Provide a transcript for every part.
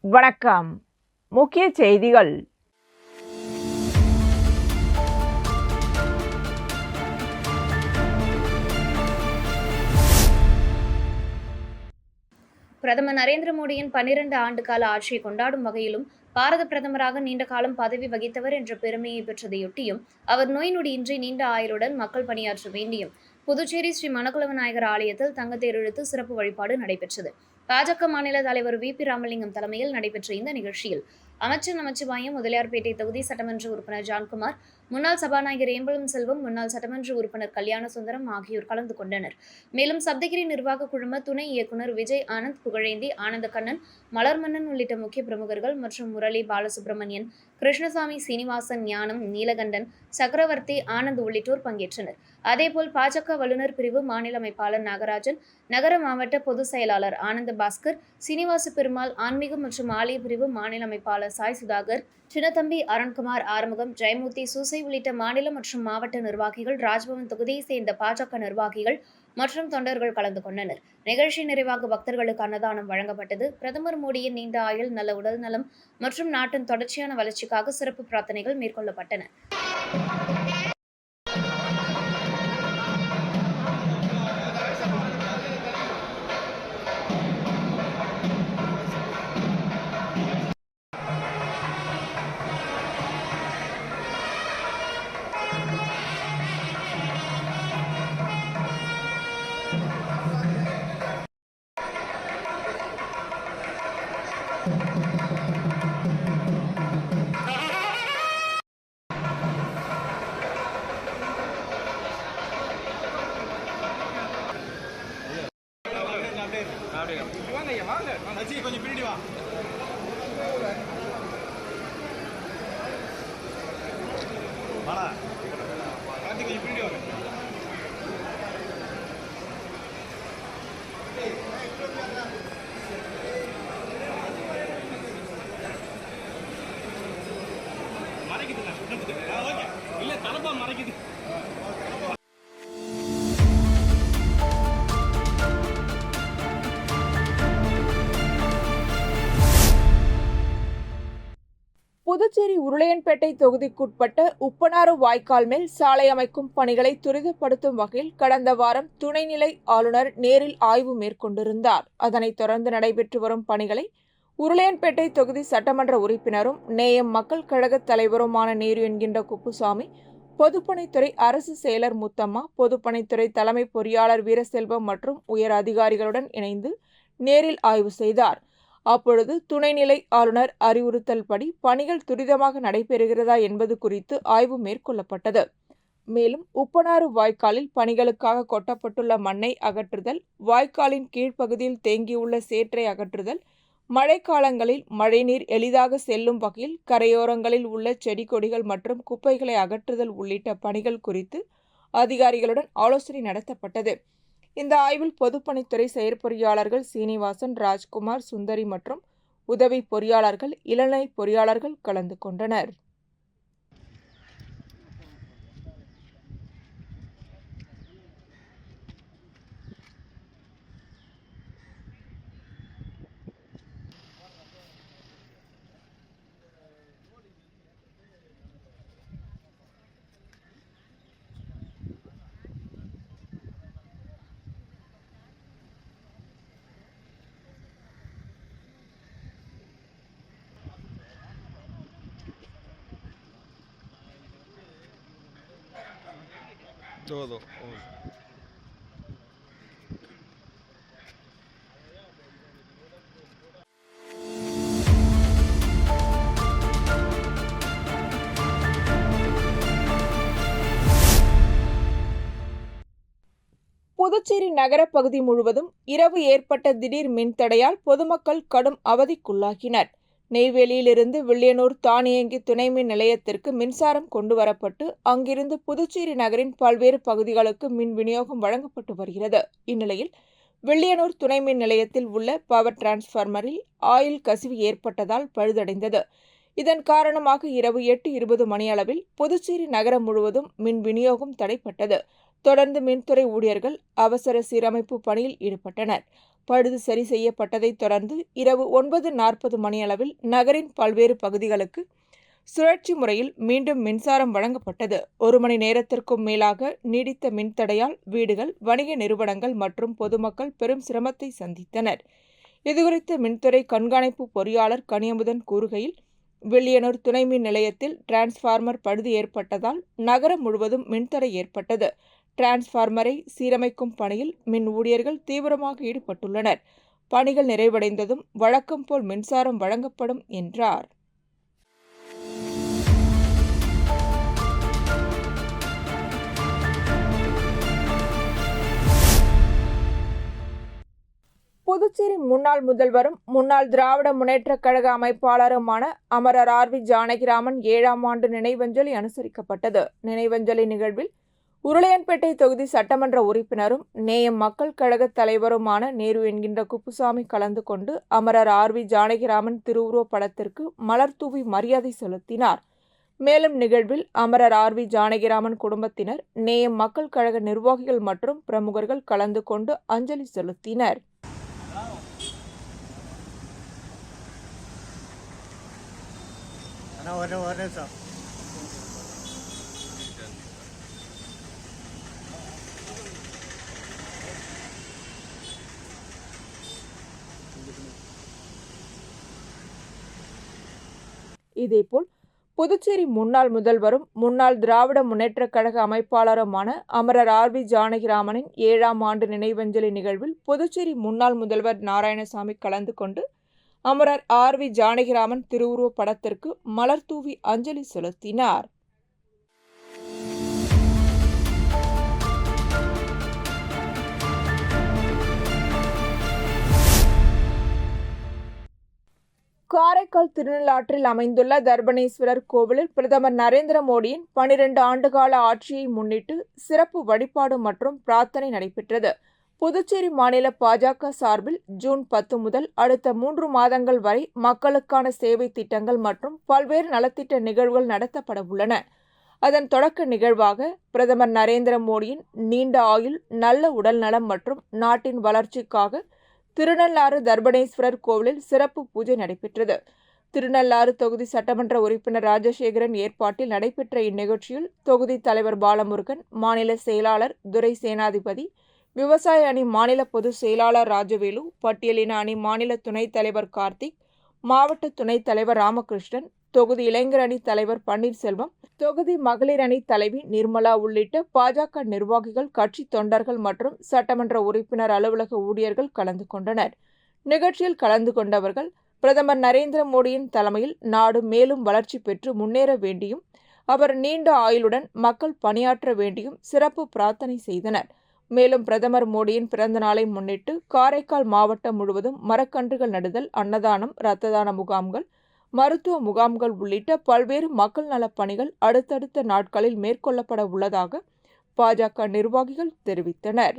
வணக்கம். முக்கிய செய்திகள். பிரதமர் நரேந்திர மோடியின் 12 ஆண்டு கால ஆட்சியை கொண்டாடும் வகையிலும் பாரத பிரதமராக நீண்ட காலம் பதவி வகித்தவர் என்ற பெருமையை பெற்றதையொட்டியும் அவர் நோய் நொடியின்றி நீண்ட ஆயுளுடன் மக்கள் பணியாற்ற வேண்டியும் புதுச்சேரி ஸ்ரீ மணக்குள விநாயகர் ஆலயத்தில் தங்கத்தேர் இழுத்து சிறப்பு வழிபாடு நடைபெற்றது. பாஜக மாநில தலைவர் வி.பி. ராமலிங்கம் தலைமையில் நடைபெற்ற இந்த நிகழ்ச்சியில் அமைச்சர் நமச்சிவாயம், முதலியார்பேட்டை தொகுதி சட்டமன்ற உறுப்பினர் ஜான்குமார், முன்னாள் சபாநாயகர் ஏம்பலம் செல்வம், முன்னாள் சட்டமன்ற உறுப்பினர் கல்யாண சுந்தரம் ஆகியோர் கலந்து கொண்டனர். மேலும் சப்தகிரி நிர்வாக குழும துணை இயக்குநர் விஜய் ஆனந்த், புகழேந்தி, ஆனந்தகண்ணன், மலர்மன்னன் உள்ளிட்ட முக்கிய பிரமுகர்கள் மற்றும் முரளி பாலசுப்ரமணியன், கிருஷ்ணசாமி, சீனிவாசன், ஞானம், நீலகண்டன், சக்கரவர்த்தி, ஆனந்த் உள்ளிட்டோர் பங்கேற்றனர். அதேபோல் பாஜக வல்லுநர் பிரிவு மாநில அமைப்பாளர் நாகராஜன், நகர மாவட்ட பொதுச் செயலாளர் ஆனந்த பாஸ்கர், சீனிவாச பெருமாள், ஆன்மீகம் மற்றும் ஆலய பிரிவு மாநில அமைப்பாளர் சாய் சுதாகர், சின்னத்தம்பி, அருண்குமார், ஆறுமுகம், ஜெயமூர்த்தி, சூசை உள்ளிட்ட மாநில மற்றும் மாவட்ட நிர்வாகிகள், ராஜ்பவன் தொகுதியை சேர்ந்த பாஜக நிர்வாகிகள் மற்றும் தொண்டர்கள் கலந்து கொண்டனர். நிகழ்ச்சி நிறைவாக பக்தர்களுக்கு அன்னதானம் வழங்கப்பட்டது. பிரதமர் மோடியின் நீண்ட ஆயுள், நல்ல உடல் நலம் மற்றும் நாட்டின் தொடர்ச்சியான வளர்ச்சிக்காக சிறப்பு பிரார்த்தனைகள் மேற்கொள்ளப்பட்டன. கொஞ்சம் பின்னாடி வா. வாடா கார்த்திக், கொஞ்சம் பின்னாடி வாங்க. மறைக்குதுண்ணா. ஓகே, இல்லை தலைப்பா மறைக்குது. புதுச்சேரி உருளையன்பேட்டை தொகுதிக்குட்பட்ட உப்பனாறு வாய்க்கால் மேல் சாலை அமைக்கும் பணிகளை துரிதப்படுத்தும் வகையில் கடந்த வாரம் துணைநிலை ஆளுநர் நேரில் ஆய்வு மேற்கொண்டிருந்தார். அதனைத் தொடர்ந்து நடைபெற்று வரும் பணிகளை உருளையன்பேட்டை தொகுதி சட்டமன்ற உறுப்பினரும் நேயம் மக்கள் கழக தலைவருமான நேரு என்கின்ற குப்புசாமி, பொதுப்பணித்துறை அரசு செயலர் முத்தம்மா, பொதுப்பணித்துறை தலைமை பொறியாளர் வீரசெல்வம் மற்றும் உயர் அதிகாரிகளுடன் இணைந்து நேரில் ஆய்வு செய்தார். அப்பொழுது துணைநிலை ஆளுநர் அறிவுறுத்தல்படி பணிகள் துரிதமாக நடைபெறுகிறதா என்பது குறித்து ஆய்வு மேற்கொள்ளப்பட்டது. மேலும் உப்பனாறு வாய்க்காலில் பணிகளுக்காக கொட்டப்பட்டுள்ள மண்ணை அகற்றுதல், வாய்க்காலின் கீழ்ப்பகுதியில் தேங்கியுள்ள சேற்றை அகற்றுதல், மழைக்காலங்களில் மழைநீர் எளிதாக செல்லும் வகையில் கரையோரங்களில் உள்ள செடி கொடிகள் மற்றும் குப்பைகளை அகற்றுதல் உள்ளிட்ட பணிகள் குறித்து அதிகாரிகளுடன் ஆலோசனை நடத்தப்பட்டது. இந்த ஆய்வில் பொதுப்பணித்துறை செயற்பொறியாளர்கள் சீனிவாசன், ராஜ்குமார், சுந்தரி மற்றும் உதவி பொறியாளர்கள், இளநிலை பொறியாளர்கள் கலந்து கொண்டனர். Todo. புதுச்சேரி நகர பகுதி முழுவதும் இரவு ஏற்பட்ட திடீர் மின்தடையால் பொதுமக்கள் கடும் அவதிக்குள்ளாகினர். நெய்வேலியிலிருந்து வில்லியனூர் தானியங்கி துணை மின் நிலையத்திற்கு மின்சாரம் கொண்டுவரப்பட்டு அங்கிருந்து புதுச்சேரி நகரின் பல்வேறு பகுதிகளுக்கு மின் விநியோகம் வழங்கப்பட்டு வருகிறது. இந்நிலையில் வில்லியனூர் துணை மின் நிலையத்தில் உள்ள பவர் டிரான்ஸ்பார்மரில் ஆயில் கசிவு ஏற்பட்டதால் பழுதடைந்தது. இதன் காரணமாக இரவு 8:20 மணியளவில் புதுச்சேரி நகரம் முழுவதும் மின் விநியோகம் தடைப்பட்டது. தொடர்ந்து மின்துறை ஊழியர்கள் அவசர சீரமைப்பு பணியில் ஈடுபட்டனர். பழுது சரி செய்யப்பட்டதைத் தொடர்ந்து இரவு 9:40 மணியளவில் நகரின் பல்வேறு பகுதிகளுக்கு சுழற்சி முறையில் மீண்டும் மின்சாரம் வழங்கப்பட்டது. 1 மணி நேரத்திற்கும் மேலாக நீடித்த மின்தடையால் வீடுகள், வணிக நிறுவனங்கள் மற்றும் பொதுமக்கள் பெரும் சிரமத்தை சந்தித்தனர். இதுகுறித்து மின்துறை கண்காணிப்பு பொறியாளர் கனியமுதன் கூறுகையில், வில்லியனூர் துணை மின் நிலையத்தில் டிரான்ஸ்பார்மர் பழுது ஏற்பட்டதால் நகரம் முழுவதும் மின்தடை ஏற்பட்டது. டிரான்ஸ்பார்மரை சீரமைக்கும் பணியில் மின் ஊழியர்கள் தீவிரமாக ஈடுபட்டுள்ளனர். பணிகள் நிறைவடைந்ததும் வழக்கம் போல் மின்சாரம் வழங்கப்படும் என்றார். புதுச்சேரி முன்னாள் முதல்வரும் முன்னாள் திராவிட முன்னேற்றக் கழக அமைப்பாளருமான அமரர் ஆர். வி. ஜானகிராமன் 7ஆம் ஆண்டு நினைவஞ்சலி அனுசரிக்கப்பட்டது. நினைவஞ்சலி நிகழ்வில் உருளையன்பேட்டை தொகுதி சட்டமன்ற உறுப்பினரும் நேயம் மக்கள் கழக தலைவருமான நேரு என்கின்ற குப்புசாமி கலந்து கொண்டு அமரர் ஆர். வி. ஜானகிராமன் திருவுருவப் படத்திற்கு மலர் தூவி மரியாதை செலுத்தினார். மேலும் நிகழ்வில் அமரர் ஆர். வி. ஜானகிராமன் குடும்பத்தினர், நேயம் மக்கள் கழக நிர்வாகிகள் மற்றும் பிரமுகர்கள் கலந்து கொண்டு அஞ்சலி செலுத்தினர். இதேபோல் புதுச்சேரி முன்னாள் முதல்வரும் முன்னாள் திராவிட முன்னேற்றக் கழக அமைப்பாளருமான அமரர் ஆர். வி. ஜானகிராமனின் 7ஆம் ஆண்டு நினைவஞ்சலி நிகழ்வில் புதுச்சேரி முன்னாள் முதல்வர் நாராயணசாமி கலந்து கொண்டு அமரர் ஆர். வி. ஜானகிராமன் திருவுருவப் படத்திற்கு மலர் தூவி அஞ்சலி செலுத்தினார். காரைக்கால் திருநள்ளாற்றில் அமைந்துள்ள தர்பணேஸ்வரர் கோவிலில் பிரதமர் நரேந்திர மோடியின் 12 ஆண்டுகால ஆட்சியை முன்னிட்டு சிறப்பு வழிபாடு மற்றும் பிரார்த்தனை நடைபெற்றது. புதுச்சேரி மாநில பாஜக சார்பில் ஜூன் 10 முதல் அடுத்த 3 மாதங்கள் வரை மக்களுக்கான சேவை திட்டங்கள் மற்றும் பல்வேறு நலத்திட்ட நிகழ்வுகள் நடத்தப்பட உள்ளன. அதன் தொடக்க நிகழ்வாக பிரதமர் நரேந்திர மோடியின் நீண்ட ஆயுள், நல்ல உடல் நலம் மற்றும் நாட்டின் வளர்ச்சிக்காக திருநள்ளாறு தர்பணேஸ்வரர் கோவிலில் சிறப்பு பூஜை நடைபெற்றது. திருநள்ளாறு தொகுதி சட்டமன்ற உறுப்பினர் ராஜசேகரன் ஏற்பாட்டில் நடைபெற்ற இந்நிகழ்ச்சியில் தொகுதி தலைவர் பாலமுருகன், மாநில செயலாளர் துரை சேனாதிபதி, விவசாய அணி மாநில பொதுச் செயலாளர் ராஜவேலு, பட்டியலின அணி மாநில துணைத் தலைவர் கார்த்திக், மாவட்ட துணைத் தலைவர் ராமகிருஷ்ணன், தொகுதி இளைஞர் அணி தலைவர் பன்னீர்செல்வம், தொகுதி மகளிர் அணி தலைவி நிர்மலா உள்ளிட்ட பாஜக நிர்வாகிகள், கட்சி தொண்டர்கள் மற்றும் சட்டமன்ற உறுப்பினர் அலுவலக ஊழியர்கள் கலந்து கொண்டனர். நிகழ்ச்சியில் கலந்து கொண்டவர்கள் பிரதமர் நரேந்திர மோடியின் தலைமையில் நாடு மேலும் வளர்ச்சி பெற்று முன்னேற வேண்டியும், அவர் நீண்ட ஆயுளுடன் மக்கள் பணியாற்ற வேண்டியும் சிறப்பு பிரார்த்தனை செய்தனர். மேலும் பிரதமர் மோடியின் பிறந்த நாளை முன்னிட்டு காரைக்கால் மாவட்டம் முழுவதும் மரக்கன்றுகள் நடுதல், அன்னதானம், இரத்த தான முகாம்கள், மருத்துவ முகாம்கள் உள்ளிட்ட பல்வேறு மக்கள் நலப் பணிகள் அடுத்தடுத்த நாட்களில் மேற்கொள்ளப்பட உள்ளதாக பாஜக நிர்வாகிகள் தெரிவித்தனர்.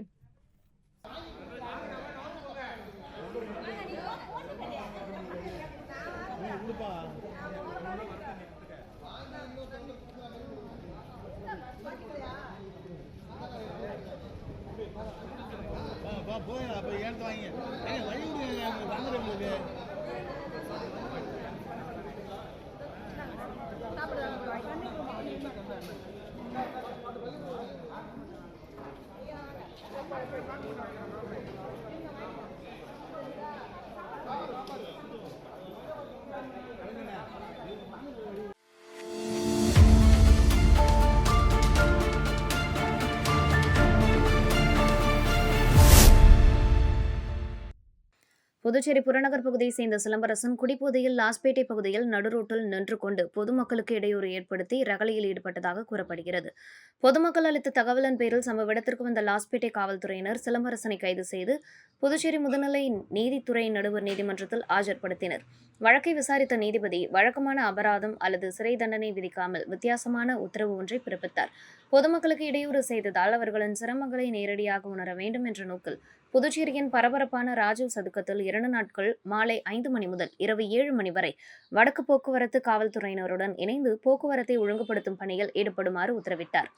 புதுச்சேரி புறநகர் பகுதியை சேர்ந்த சிலம்பரசன் குடிபோதையில் லாஸ்பேட்டை பகுதியில் நடுரோட்டில் நின்று கொண்டு பொதுமக்களுக்கு இடையூறு ஏற்படுத்தி ரகளையில் ஈடுபட்டதாக கூறப்படுகிறது. பொதுமக்கள் அளித்த தகவலின் பேரில் சம்பவ இடத்திற்கு வந்த லாஸ்பேட்டை காவல்துறையினர் சிலம்பரசனை கைது செய்து புதுச்சேரி முதுநிலை நீதித்துறை நடுவர் நீதிமன்றத்தில் ஆஜர்படுத்தினர். வழக்கை விசாரித்த நீதிபதி வழக்கமான அபராதம் அல்லது சிறை தண்டனை விதிக்காமல் வித்தியாசமான உத்தரவு ஒன்றை பிறப்பித்தார். பொதுமக்களுக்கு இடையூறு செய்ததால் அவர்களின் சிரமங்களை நேரடியாக உணர வேண்டும் என்ற நோக்கில் புதுச்சேரியின் பரபரப்பான ராஜீவ் சதுக்கத்தில் 2 நாட்கள் மாலை 5 மணி முதல் இரவு 7 மணி வரை வடக்கு போக்குவரத்து காவல்துறையினருடன் இணைந்து போக்குவரத்தை ஒழுங்குபடுத்தும் பணியில் ஈடுபடுமாறு உத்தரவிட்டார்.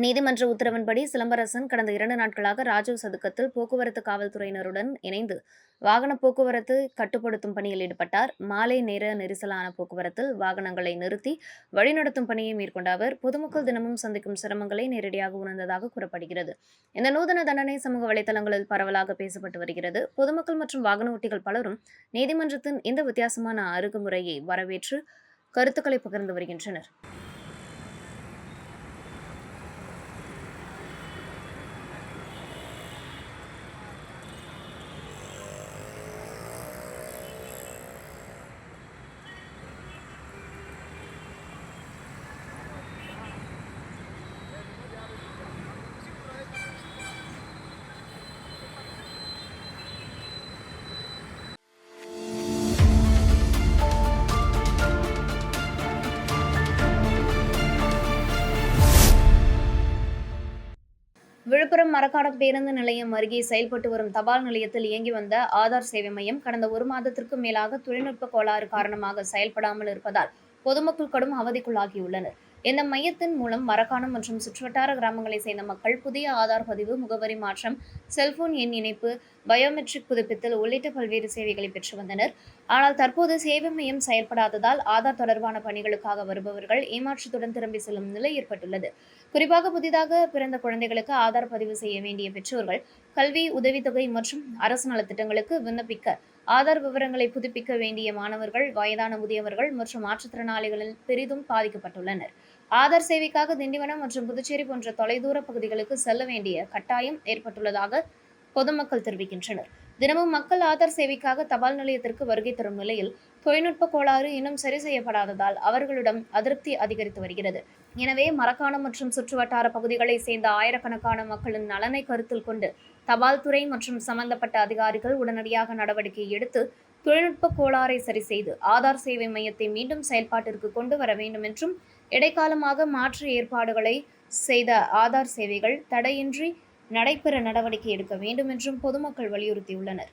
நீதிமன்ற உத்தரவின்படி சிலம்பரசன் கடந்த 2 நாட்களாக ராஜீவ் சதுக்கத்தில் போக்குவரத்து காவல்துறையினருடன் இணைந்து வாகன போக்குவரத்து கட்டுப்படுத்தும் பணியில் ஈடுபட்டார். மாலை நேர நெரிசலான போக்குவரத்தில் வாகனங்களை நிறுத்தி வழிநடத்தும் பணியை மேற்கொண்ட அவர் பொதுமக்கள் தினமும் சந்திக்கும் சிரமங்களை நேரடியாக உணர்ந்ததாக கூறப்படுகிறது. இந்த நூதன தண்டனை சமூக வலைதளங்களில் பரவலாக பேசப்பட்டு வருகிறது. பொதுமக்கள் மற்றும் வாகன ஓட்டிகள் பலரும் நீதிமன்றத்தின் இந்த வித்தியாசமான அணுகுமுறையை வரவேற்று கருத்துக்களை பகிர்ந்து வருகின்றனர். விழுப்புரம் மரக்காடம் பேருந்து நிலையம் அருகே செயல்பட்டு வரும் தபால் நிலையத்தில் இயங்கி வந்த ஆதார் சேவை மையம் கடந்த 1 மாதத்திற்கும் மேலாக தொழில்நுட்ப கோளாறு காரணமாக செயல்படாமல் இருப்பதால் பொதுமக்கள் கடும் அவதிக்குள்ளாகியுள்ளனர். இந்த மையத்தின் மூலம் மரக்காணம் மற்றும் சுற்றுவட்டார கிராமங்களை சேர்ந்த மக்கள் புதிய ஆதார் பதிவு, முகவரி மாற்றம், செல்போன் எண் இணைப்பு, பயோமெட்ரிக் புதுப்பித்தல் உள்ளிட்ட பல்வேறு சேவைகளை பெற்று வந்தனர். ஆனால் தற்போது சேவை மையம் செயல்படாததால் ஆதார் தொடர்பான பணிகளுக்காக வருபவர்கள் ஏமாற்றத்துடன் திரும்பி செல்லும் நிலை ஏற்பட்டுள்ளது. குறிப்பாக புதிதாக பிறந்த குழந்தைகளுக்கு ஆதார் பதிவு செய்ய வேண்டிய பெற்றோர்கள் கல்வி உதவித்தொகை மற்றும் அரசு நலத்திட்டங்களுக்கு விண்ணப்பிக்க ஆதார் விவரங்களை புதுப்பிக்க வேண்டிய மாணவர்கள், வயதான முதியவர்கள் மற்றும் மாற்றுத்திறனாளிகளில் பெரிதும் பாதிக்கப்பட்டுள்ளனர். ஆதார் சேவைக்காக திண்டிவனம் மற்றும் புதுச்சேரி போன்ற தொலைதூர பகுதிகளுக்கு செல்ல வேண்டிய கட்டாயம் ஏற்பட்டுள்ளதாக பொதுமக்கள் தெரிவிக்கின்றனர். தினமும் மக்கள் ஆதார் சேவைக்காக தபால் நிலையத்திற்கு வருகை தரும் நிலையில் தொழில்நுட்ப கோளாறு இன்னும் சரி செய்யப்படாததால் அவர்களிடம் அதிருப்தி அதிகரித்து வருகிறது. எனவே மரக்காணம் மற்றும் சுற்றுவட்டார பகுதிகளை சேர்ந்த ஆயிரக்கணக்கான மக்களின் நலனை கருத்தில் கொண்டு தபால் துறை மற்றும் சம்பந்தப்பட்ட அதிகாரிகள் உடனடியாக நடவடிக்கை எடுத்து தொழில்நுட்ப கோளாறை சரி செய்து ஆதார் சேவை மையத்தை மீண்டும் செயல்பாட்டிற்கு கொண்டு வர வேண்டும் என்றும், இடைக்காலமாக மாற்று ஏற்பாடுகளை செய்த ஆதார் சேவைகள் தடையின்றி நடைபெற நடவடிக்கை எடுக்க வேண்டும் என்றும் பொதுமக்கள் வலியுறுத்தியுள்ளனர்.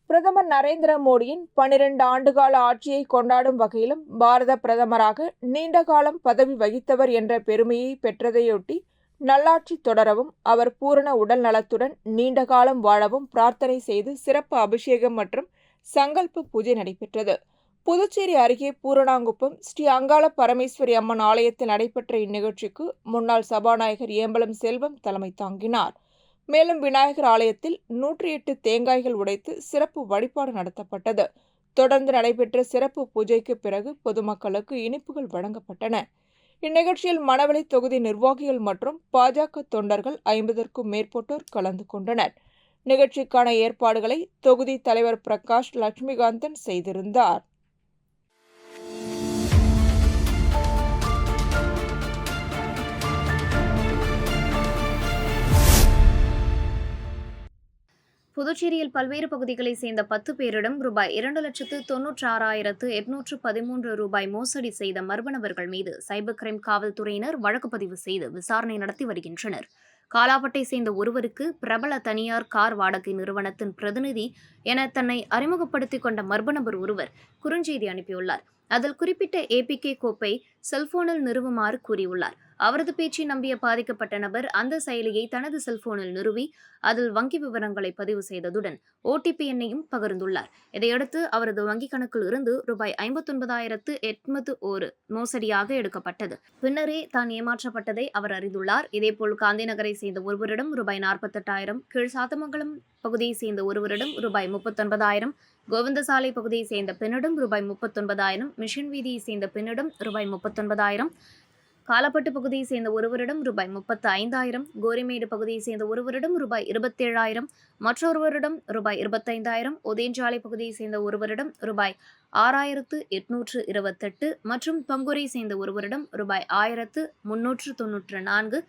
பிரதமர் நரேந்திர மோடியின் 12 ஆண்டுகால ஆட்சியை கொண்டாடும் வகையிலும் பாரத பிரதமராக நீண்ட காலம் பதவி வகித்தவர் என்ற பெருமையை பெற்றதையொட்டி நல்லாட்சி தொடரவும் அவர் பூரண உடல் நலத்துடன் நீண்ட காலம் வாழவும் பிரார்த்தனை செய்து சிறப்பு அபிஷேகம் மற்றும் சங்கல்ப பூஜை நடைபெற்றது. புதுச்சேரி அருகே பூரணாங்குப்பம் ஸ்ரீ அங்காள பரமேஸ்வரி அம்மன் ஆலயத்தில் நடைபெற்ற இந்நிகழ்ச்சிக்கு முன்னாள் சபாநாயகர் ஏம்பலம் செல்வம் தலைமை தாங்கினார். மேலும் விநாயகர் ஆலயத்தில் 108 தேங்காய்கள் உடைத்து சிறப்பு வழிபாடு நடத்தப்பட்டது. தொடர்ந்து நடைபெற்ற சிறப்பு பூஜைக்கு பிறகு பொதுமக்களுக்கு இனிப்புகள் வழங்கப்பட்டன. இந்நிகழ்ச்சியில் மணவெளி தொகுதி நிர்வாகிகள் மற்றும் பாஜக தொண்டர்கள் 50க்கும் மேற்பட்டோர் கலந்து கொண்டனர். நிகழ்ச்சிக்கான ஏற்பாடுகளை தொகுதி தலைவர் பிரகாஷ் லட்சுமிகாந்தன் செய்திருந்தார். புதுச்சேரியில் பல்வேறு பகுதிகளைச் சேர்ந்த 10 பேரிடம் ரூபாய் 2,96,813 மோசடி செய்த மர்ம நபர்கள் மீது சைபர் கிரைம் காவல்துறையினர் வழக்கு பதிவு செய்து விசாரணை நடத்தி வருகின்றனர். காலாப்பட்டை சேர்ந்த ஒருவருக்கு பிரபல தனியார் கார் வாடகை நிறுவனத்தின் பிரதிநிதி என தன்னை அறிமுகப்படுத்திக் கொண்ட மர்ம நபர் ஒருவர் குறுஞ்செய்தி அனுப்பியுள்ளார். அதில் குறிப்பிட்ட APK கோப்பை செல்போனில் நிறுவுமாறு கூறியுள்ளார். அவரது பேச்சை நம்பிய பாதிக்கப்பட்ட நபர் அந்த செயலியை தனது செல்போனில் நிறுவி அதில் வங்கி விவரங்களை பதிவு செய்ததுடன் OTP எண்ணையும் பகிர்ந்துள்ளார். இதையடுத்து அவரது வங்கிக் கணக்கில் இருந்து ரூபாய் 59,801 மோசடியாக எடுக்கப்பட்டது. பின்னரே தான் ஏமாற்றப்பட்டதை அவர் அறிந்துள்ளார். இதேபோல் காந்தி நகரை சேர்ந்த ஒருவரிடம் ரூபாய் 48,000, கீழ் சாத்தமங்கலம் பகுதியை சேர்ந்த ஒருவரிடம் ரூபாய் 39,000, கோவிந்தசாலை பகுதியை சேர்ந்த பெண்ணிடம் ரூபாய் 39,000, மிஷன் வீதியை சேர்ந்த பெண்ணிடம் ரூபாய் 39,000, காலப்பட்டு பகுதியை சேர்ந்த ஒருவரிடம் ரூபாய் 35,000, கோரிமேடு பகுதியை சேர்ந்த ஒருவரிடம் ரூபாய் 27,000, மற்றொருவரிடம் ரூபாய் 25,000, ஒதேஞ்சாலை பகுதியை சேர்ந்த ஒருவரிடம் ரூபாய் 6,828 மற்றும் பங்குரை சேர்ந்த ஒருவரிடம் ரூபாய் 1,394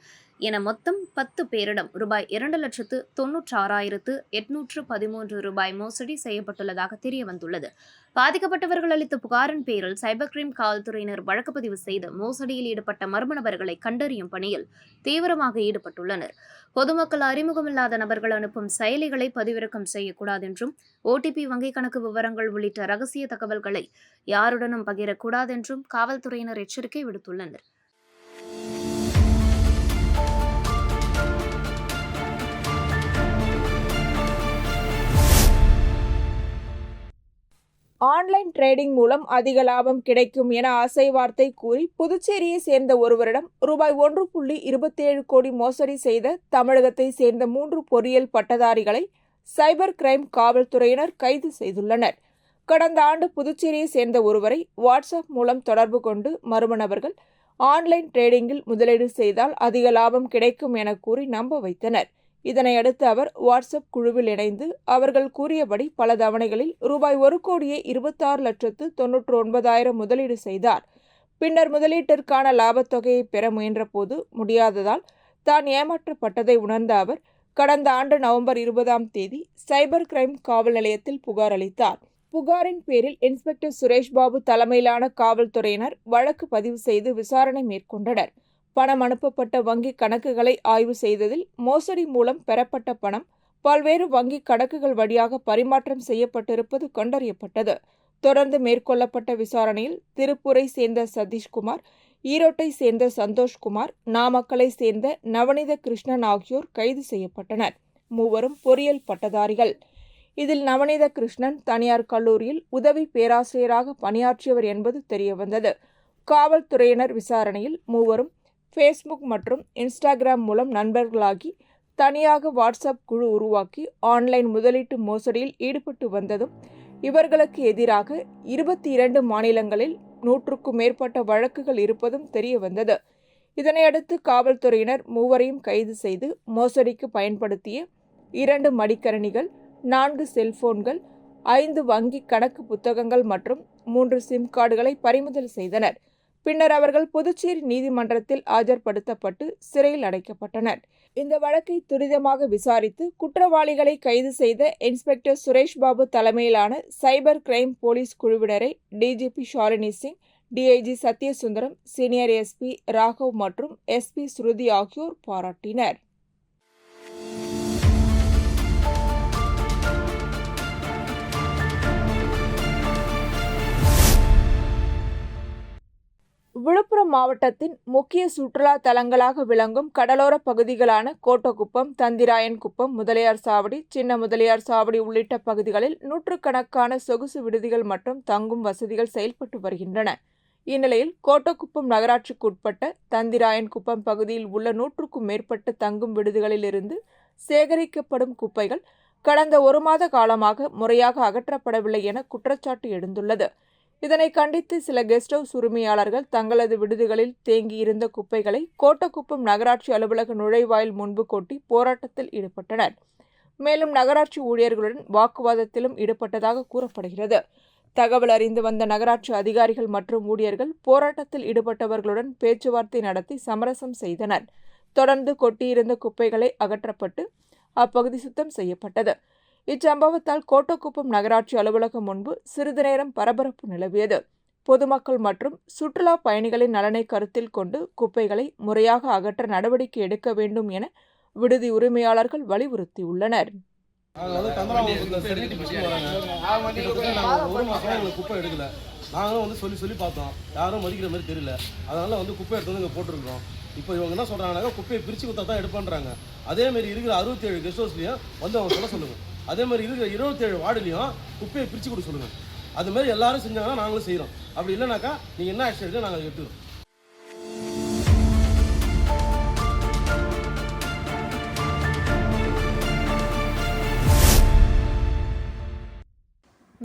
என மொத்தம் 10 பேரிடம் ரூபாய் 2,96,813 ரூபாய் மோசடி செய்யப்பட்டுள்ளதாக தெரியவந்துள்ளது. பாதிக்கப்பட்டவர்கள் அளித்த புகாரின் பேரில் சைபர் கிரைம் காவல்துறையினர் வழக்கு பதிவு செய்து மோசடியில் ஈடுபட்ட மர்ம நபர்களை கண்டறியும் பணியில் தீவிரமாக ஈடுபட்டுள்ளனர். பொதுமக்கள் அறிமுகமில்லாத நபர்கள் அனுப்பும் செயலிகளை பதிவிறக்கம் செய்யக்கூடாது என்றும், OTP, வங்கிக் கணக்கு விவரங்கள் உள்ளிட்ட ரகசிய தகவல்களை யாருடனும் பகிரக்கூடாது என்றும் காவல்துறையினர் எச்சரிக்கை விடுத்துள்ளனர். ஆன்லைன் டிரேடிங் மூலம் அதிக லாபம் கிடைக்கும் என ஆசை வார்த்தை கூறி புதுச்சேரியை சேர்ந்த ஒருவரிடம் ரூபாய் 1.27 கோடி மோசடி செய்த தமிழகத்தை சேர்ந்த 3 பொறியியல் பட்டதாரிகளை சைபர் கிரைம் காவல்துறையினர் கைது செய்துள்ளனர். கடந்த ஆண்டு புதுச்சேரியை சேர்ந்த ஒருவரை வாட்ஸ்அப் மூலம் தொடர்பு கொண்டு மர்ம நபர்கள் ஆன்லைன் டிரேடிங்கில் முதலீடு செய்தால் அதிக லாபம் கிடைக்கும் என கூறி நம்ப வைத்தனர். இதனையடுத்து அவர் வாட்ஸ்அப் குழுவில் இணைந்து அவர்கள் கூறியபடி பல தவணைகளில் ரூபாய் 1,26,99,000 முதலீடு செய்தார். பின்னர் முதலீட்டிற்கான லாபத் தொகையை பெற முயன்றபோது முடியாததால் தான் ஏமாற்றப்பட்டதை உணர்ந்த அவர் கடந்த ஆண்டு நவம்பர் 20ஆம் தேதி சைபர் கிரைம் காவல் நிலையத்தில் புகார் அளித்தார். புகாரின் பேரில் இன்ஸ்பெக்டர் சுரேஷ் பாபு தலைமையிலான காவல்துறையினர் வழக்கு பதிவு செய்து விசாரணை மேற்கொண்டனர். பணம் அனுப்பப்பட்ட வங்கி கணக்குகளை ஆய்வு செய்ததில் மோசடி மூலம் பெறப்பட்ட பணம் பல்வேறு வங்கி கணக்குகள் வழியாக பரிமாற்றம் செய்யப்பட்டிருப்பது கண்டறியப்பட்டது. தொடர்ந்து மேற்கொள்ளப்பட்ட விசாரணையில் திருப்பூரை சேர்ந்த சதீஷ்குமார், ஈரோட்டை சேர்ந்த சந்தோஷ்குமார், நாமக்கலை சேர்ந்த நவநீத கிருஷ்ணன் ஆகியோர் கைது செய்யப்பட்டனர். மூவரும் பொறியியல் பட்டதாரிகள். இதில் நவநீத கிருஷ்ணன் தனியார் கல்லூரியில் உதவி பேராசிரியராக பணியாற்றியவர் என்பது தெரியவந்தது. காவல்துறையினர் விசாரணையில் மூவரும் ஃபேஸ்புக் மற்றும் இன்ஸ்டாகிராம் மூலம் நண்பர்களாகி தனியாக வாட்ஸ்அப் குழு உருவாக்கி ஆன்லைன் முதலீட்டு மோசடியில் ஈடுபட்டு வந்ததும் இவர்களுக்கு எதிராக 22 மாநிலங்களில் 100க்கும் மேற்பட்ட வழக்குகள் இருப்பதும் தெரியவந்தது. இதனையடுத்து காவல்துறையினர் மூவரையும் கைது செய்து மோசடிக்கு பயன்படுத்திய 2 மடிக்கணினிகள், 4 செல்போன்கள், 5 வங்கி கணக்கு புத்தகங்கள் மற்றும் 3 சிம் கார்டுகளை பறிமுதல் செய்தனர். பின்னர் அவர்கள் புதுச்சேரி நீதிமன்றத்தில் ஆஜர்படுத்தப்பட்டு சிறையில் அடைக்கப்பட்டனர். இந்த வழக்கை துரிதமாக விசாரித்து குற்றவாளிகளை கைது செய்த இன்ஸ்பெக்டர் சுரேஷ் பாபு தலைமையிலான சைபர் கிரைம் போலீஸ் குழுவினரை DGP Shalini Singh, DIG Sathyasundaram, senior SP Raghav மற்றும் SP ஸ்ருதி ஆகியோர் பாராட்டினர். விழுப்புரம் மாவட்டத்தின் முக்கிய சுற்றுலா தலங்களாக விளங்கும் கடலோர பகுதிகளான கோட்டக்குப்பம், தந்திராயன்குப்பம், முதலியார் சாவடி, சின்ன முதலியார் சாவடி உள்ளிட்ட பகுதிகளில் நூற்றுக்கணக்கான சொகுசு விடுதிகள் மற்றும் தங்கும் வசதிகள் செயல்பட்டு வருகின்றன. இந்நிலையில் கோட்டக்குப்பம் நகராட்சிக்குட்பட்ட தந்திராயன்குப்பம் பகுதியில் உள்ள 100க்கும் மேற்பட்ட தங்கும் விடுதிகளிலிருந்து சேகரிக்கப்படும் குப்பைகள் கடந்த 1 மாத காலமாக முறையாக அகற்றப்படவில்லை என குற்றச்சாட்டு எழுந்துள்ளது. இதனை கண்டித்து சில கெஸ்ட் ஹவுஸ் உரிமையாளர்கள் தங்களது விடுதிகளில் தேங்கியிருந்த குப்பைகளை கோட்டக்குப்பம் நகராட்சி அலுவலக நுழைவாயில் முன்பு கொட்டி போராட்டத்தில் ஈடுபட்டனர். மேலும் நகராட்சி ஊழியர்களுடன் வாக்குவாதத்திலும் ஈடுபட்டதாக கூறப்படுகிறது. தகவல் அறிந்து வந்த நகராட்சி அதிகாரிகள் மற்றும் ஊழியர்கள் போராட்டத்தில் ஈடுபட்டவர்களுடன் பேச்சுவார்த்தை நடத்தி சமரசம் செய்தனர். தொடர்ந்து கொட்டியிருந்த குப்பைகளை அகற்றப்பட்டு அப்பகுதி சுத்தம் செய்யப்பட்டது. இச்சம்பவத்தால் கோட்டக்குப்பம் நகராட்சி அலுவலகம் முன்பு சிறிது நேரம் பரபரப்பு நிலவியது. பொதுமக்கள் மற்றும் சுற்றுலா பயணிகளின் நலனை கருத்தில் கொண்டு குப்பைகளை முறையாக அகற்ற நடவடிக்கை எடுக்க வேண்டும் என விடுதி உரிமையாளர்கள் வலியுறுத்தியுள்ளனர். நாங்களும் சொல்லி பார்த்தோம், யாரும் மதிக்கிற மாதிரி தெரியல. அதனால குப்பை எடுத்து இங்கே போட்டிருக்கிறோம். இப்போ இவங்க என்ன சொல்றாங்கன்னா குப்பையை பிரித்து கொடுத்தா தான் எடுப்பான்றாங்க. அதேமாரி இருக்கிற 67 கெஸ்ட் ஹவுஸ்லையும் அவங்க சொல்ல சொல்லுங்கள். அதே மாதிரி இருக்கிற 27 வார்டுலையும் குப்பையை பிரித்து கொடுக்க சொல்லுங்கள். அது மாதிரி எல்லாரும் செஞ்சாங்கன்னா நாங்களும் செய்கிறோம். அப்படி இல்லைனாக்கா நீங்கள் என்ன ஆக்ஷன் எடுத்து நாங்கள் எடுத்துக்கிறோம்.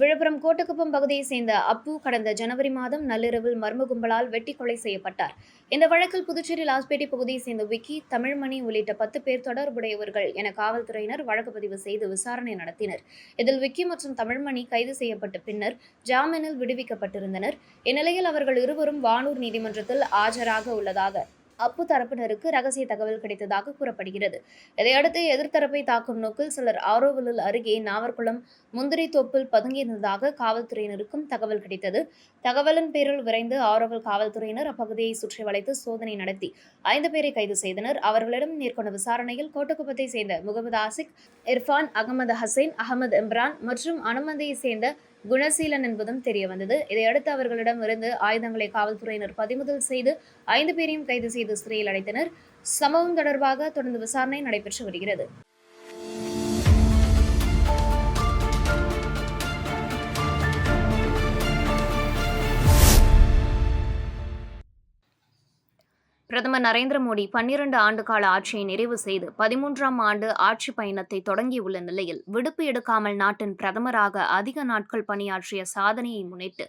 விழுப்புரம் கோட்டக்குப்பம் பகுதியை சேர்ந்த அப்பு கடந்த ஜனவரி மாதம் நள்ளிரவில் மர்ம கும்பலால் வெட்டி கொலை செய்யப்பட்டார். இந்த வழக்கில் புதுச்சேரி லாஸ்பேட்டை பகுதியை சேர்ந்த விக்கி, தமிழ்மணி உள்ளிட்ட 10 பேர் தொடர்புடையவர்கள் என காவல்துறையினர் வழக்கு பதிவு செய்து விசாரணை நடத்தினர். இதில் விக்கி மற்றும் தமிழ்மணி கைது செய்யப்பட்ட பின்னர் ஜாமீனில் விடுவிக்கப்பட்டிருந்தனர். இந்நிலையில் அவர்கள் இருவரும் வானூர் நீதிமன்றத்தில் ஆஜராக உள்ளதாக அப்பு தரப்பினருக்கு ரகசிய தகவல் கிடைத்ததாக கூறப்படுகிறது. இதையடுத்து எதிர்த்தரப்பை தாக்கும் நோக்கில் சிலர் ஆரோவிலில் அருகே நாவற்குளம் முந்திரி தோப்பில் பதுங்கியிருந்ததாக காவல்துறையினருக்கும் தகவல் கிடைத்தது. தகவலின் பேரில் விரைந்து ஆரோவில் காவல்துறையினர் அப்பகுதியை சுற்றி வளைத்து சோதனை நடத்தி 5 பேரை கைது செய்தனர். அவர்களிடம் மேற்கொண்ட விசாரணையில் கோட்டக்குப்பத்தை சேர்ந்த முகமது ஆசிக், இர்ஃபான், அகமது ஹசைன், அகமது இம்ரான் மற்றும் அனுமதியை சேர்ந்த குணசீலன் என்பதும் தெரியவந்தது. இதையடுத்து அவர்களிடம் இருந்து ஆயுதங்களை காவல்துறையினர் பறிமுதல் செய்து 5 பேரையும் கைது செய்து சிறையில் அடைத்தனர். சம்பவம் தொடர்பாக தொடர்ந்து விசாரணை நடைபெற்று வருகிறது. பிரதமர் நரேந்திர மோடி 12 ஆண்டு கால ஆட்சியை நிறைவு செய்து 13ஆம் ஆண்டு ஆட்சி பயணத்தை தொடங்கியுள்ள நிலையில் விடுப்பு எடுக்காமல் நாட்டின் பிரதமராக அதிக நாட்கள் பணியாற்றிய சாதனையை முன்னிட்டு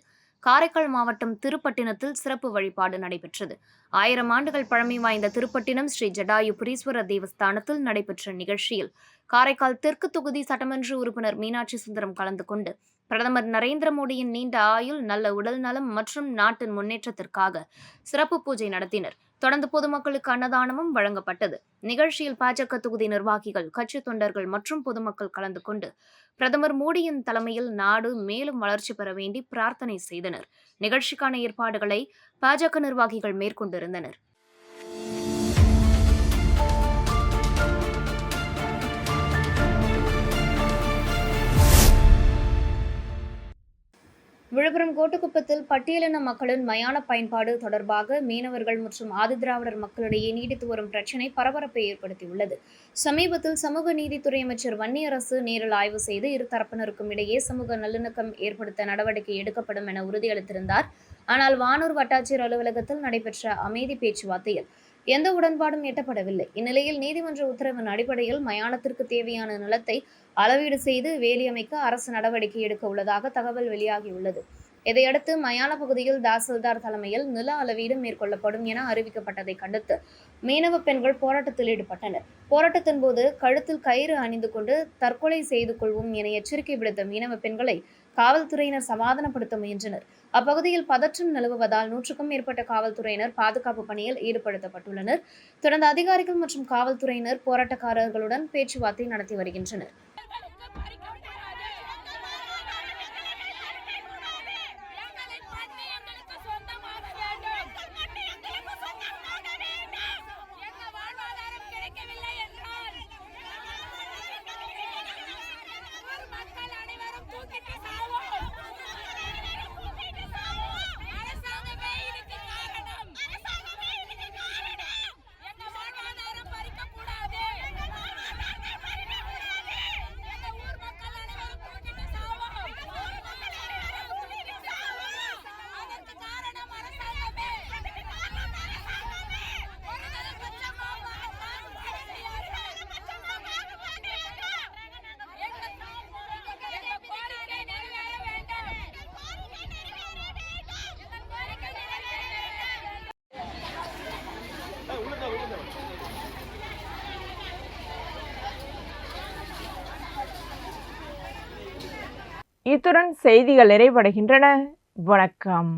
காரைக்கால் மாவட்டம் திருப்பட்டினத்தில் சிறப்பு வழிபாடு நடைபெற்றது. 1000 ஆண்டுகள் பழமை வாய்ந்த திருப்பட்டினம் ஸ்ரீ ஜடாயுபுரீஸ்வரர் தேவஸ்தானத்தில் நடைபெற்ற நிகழ்ச்சியில் காரைக்கால் தெற்கு தொகுதி சட்டமன்ற உறுப்பினர் மீனாட்சி சுந்தரம் கலந்து கொண்டு பிரதமர் நரேந்திர மோடியின் நீண்ட ஆயுள், நல்ல உடல் நலம் மற்றும் நாட்டின் முன்னேற்றத்திற்காக சிறப்பு பூஜை நடத்தினர். தொடர்ந்து பொதுமக்களுக்கு அன்னதானமும் வழங்கப்பட்டது. நிகழ்ச்சியில் பாஜக தொகுதி நிர்வாகிகள், கட்சி தொண்டர்கள் மற்றும் பொதுமக்கள் கலந்து கொண்டு பிரதமர் மோடியின் தலைமையில் நாடு மேலும் வளர்ச்சி பெற வேண்டி பிரார்த்தனை செய்தனர். நிகழ்ச்சிக்கான ஏற்பாடுகளை பாஜக நிர்வாகிகள் மேற்கொண்டிருந்தனர். விழுப்புரம் கோட்டுக்குப்பத்தில் பட்டியலின மக்களின் மயான பயன்பாடு தொடர்பாக மீனவர்கள் மற்றும் ஆதிதிராவிடர் மக்களிடையே நீடித்து வரும் பிரச்சினை பரபரப்பை ஏற்படுத்தியுள்ளது. சமீபத்தில் சமூக நீதித்துறை அமைச்சர் வன்னியரசு நேரில் ஆய்வு செய்து இரு தரப்பினருக்கும் இடையே சமூக நல்லிணக்கம் ஏற்படுத்த நடவடிக்கை எடுக்கப்படும் என உறுதியளித்திருந்தார். ஆனால் வானூர் வட்டாட்சியர் அலுவலகத்தில் நடைபெற்ற அமைதி பேச்சுவார்த்தையில் எந்த உடன்பாடும் எட்டப்படவில்லை. இந்நிலையில் நீதிமன்ற உத்தரவின் அடிப்படையில் மயானத்திற்கு தேவையான நிலத்தை அளவீடு செய்து வேலி அமைக்க அரசு நடவடிக்கை எடுக்க உள்ளதாக தகவல் வெளியாகியுள்ளது. இதையடுத்து மயான பகுதியில் தாசில்தார் தலைமையில் நில அளவீடு மேற்கொள்ளப்படும் என அறிவிக்கப்பட்டதை கண்டித்து மீனவ பெண்கள் போராட்டத்தில் ஈடுபட்டனர். போராட்டத்தின் போது கழுத்தில் கயிறு அணிந்து கொண்டு தற்கொலை செய்து கொள்வோம் என எச்சரிக்கை விடுத்த மீனவ பெண்களை காவல்துறையினர் சமாதானப்படுத்த முயன்றனர். அப்பகுதியில் பதற்றம் நிலவுவதால் 100க்கும் மேற்பட்ட காவல்துறையினர் பாதுகாப்பு பணியில் ஈடுபடுத்தப்பட்டுள்ளனர். தொடர்ந்து அதிகாரிகள் மற்றும் காவல்துறையினர் போராட்டக்காரர்களுடன் பேச்சுவார்த்தை நடத்தி வருகின்றனர். இத்துடன் செய்திகள் நிறைவடைகின்றன. வணக்கம்.